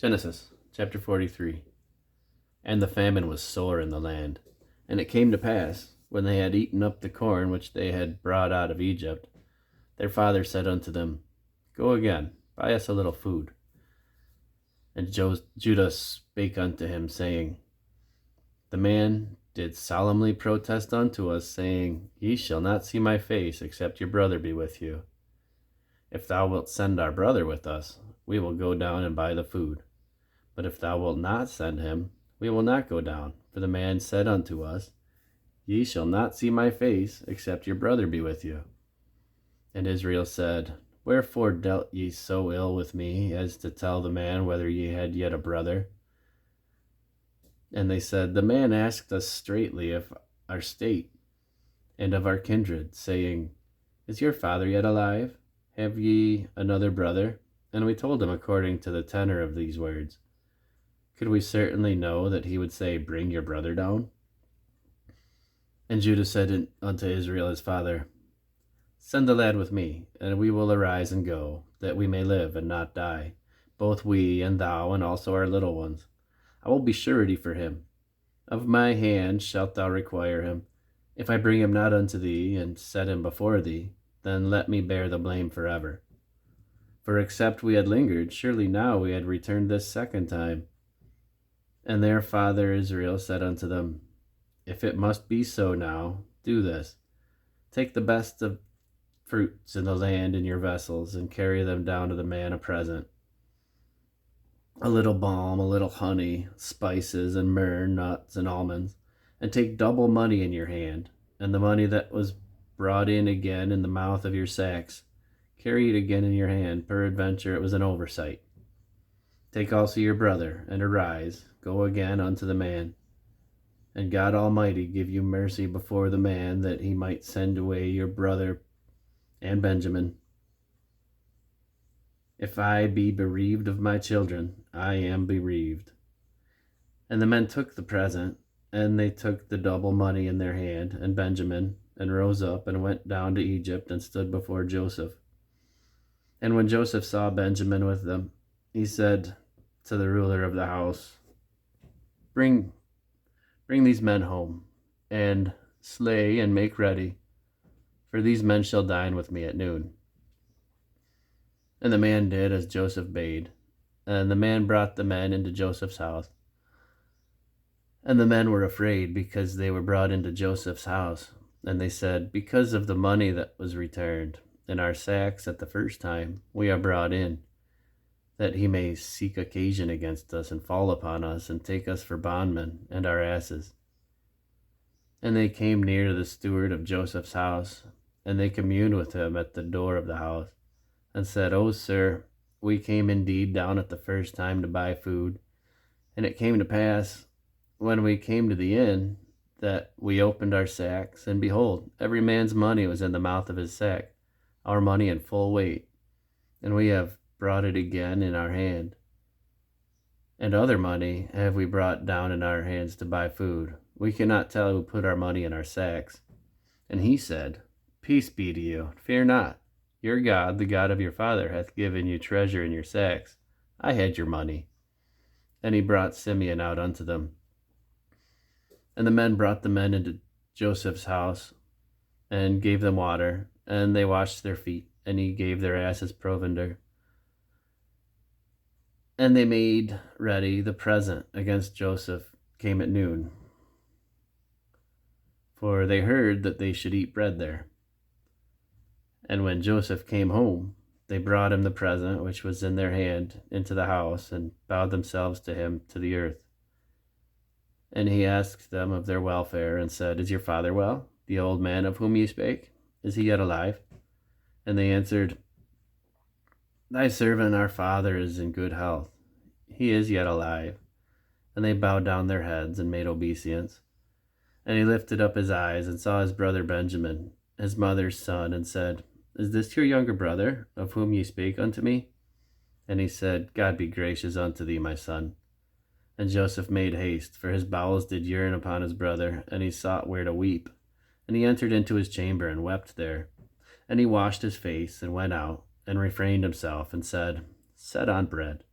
Genesis chapter 43. And the famine was sore in the land. And it came to pass, when they had eaten up the corn which they had brought out of Egypt, their father said unto them, Go again, buy us a little food. And Judah spake unto him, saying, The man did solemnly protest unto us, saying, Ye shall not see my face, except your brother be with you. If thou wilt send our brother with us, we will go down and buy the food. But if thou wilt not send him, we will not go down. For the man said unto us, Ye shall not see my face, except your brother be with you. And Israel said, Wherefore dealt ye so ill with me, as to tell the man whether ye had yet a brother? And they said, The man asked us straitly of our state, and of our kindred, saying, Is your father yet alive? Have ye another brother? And we told him according to the tenor of these words. Could we certainly know that he would say, Bring your brother down? And Judah said unto Israel his father, Send the lad with me, and we will arise and go, that we may live and not die, both we and thou, and also our little ones. I will be surety for him. Of my hand shalt thou require him. If I bring him not unto thee, and set him before thee, then let me bear the blame forever. For except we had lingered, surely now we had returned this second time. And their father Israel said unto them, If it must be so now, do this. Take the best of fruits in the land in your vessels, and carry them down to the man a present. A little balm, a little honey, spices, and myrrh, nuts, and almonds. And take double money in your hand, and the money that was brought in again in the mouth of your sacks. Carry it again in your hand, peradventure it was an oversight. Take also your brother, and arise, go again unto the man. And God Almighty give you mercy before the man, that he might send away your brother and Benjamin. If I be bereaved of my children, I am bereaved. And the men took the present, and they took the double money in their hand, and Benjamin, and rose up, and went down to Egypt, and stood before Joseph. And when Joseph saw Benjamin with them, he said to the ruler of the house, Bring these men home, and slay and make ready, for these men shall dine with me at noon. And the man did as Joseph bade, and the man brought the men into Joseph's house. And the men were afraid, because they were brought into Joseph's house. And they said, Because of the money that was returned in our sacks at the first time, we are brought in, that he may seek occasion against us, and fall upon us, and take us for bondmen, and our asses. And they came near to the steward of Joseph's house, and they communed with him at the door of the house, and said, O sir, we came indeed down at the first time to buy food. And it came to pass, when we came to the inn, that we opened our sacks, and behold, every man's money was in the mouth of his sack, our money in full weight, and we have brought it again in our hand. And other money have we brought down in our hands to buy food. We cannot tell who put our money in our sacks. And he said, Peace be to you, fear not. Your God, the God of your father, hath given you treasure in your sacks. I had your money. And he brought Simeon out unto them. And the men brought the men into Joseph's house, and gave them water, and they washed their feet, and he gave their asses provender. And they made ready the present against Joseph came at noon, for they heard that they should eat bread there. And when Joseph came home, they brought him the present which was in their hand into the house, and bowed themselves to him to the earth. And he asked them of their welfare, and said, Is your father well, the old man of whom ye spake? Is he yet alive? And they answered, Thy servant our father is in good health. He is yet alive. And they bowed down their heads, and made obeisance. And he lifted up his eyes, and saw his brother Benjamin, his mother's son, and said, Is this your younger brother, of whom ye spake unto me? And he said, God be gracious unto thee, my son. And Joseph made haste, for his bowels did yearn upon his brother, and he sought where to weep. And he entered into his chamber, and wept there. And he washed his face, and went out, and refrained himself, and said, Set on bread.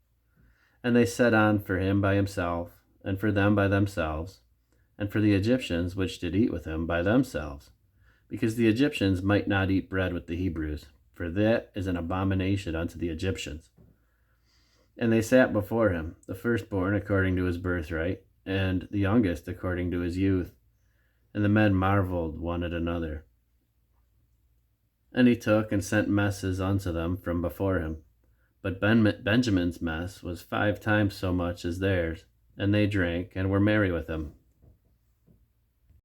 And they set on for him by himself, and for them by themselves, and for the Egyptians which did eat with him by themselves, because the Egyptians might not eat bread with the Hebrews, for that is an abomination unto the Egyptians. And they sat before him, the firstborn according to his birthright, and the youngest according to his youth. And the men marveled one at another. And he took and sent messes unto them from before him. But Benjamin's mess was 5 times so much as theirs, and they drank and were merry with him.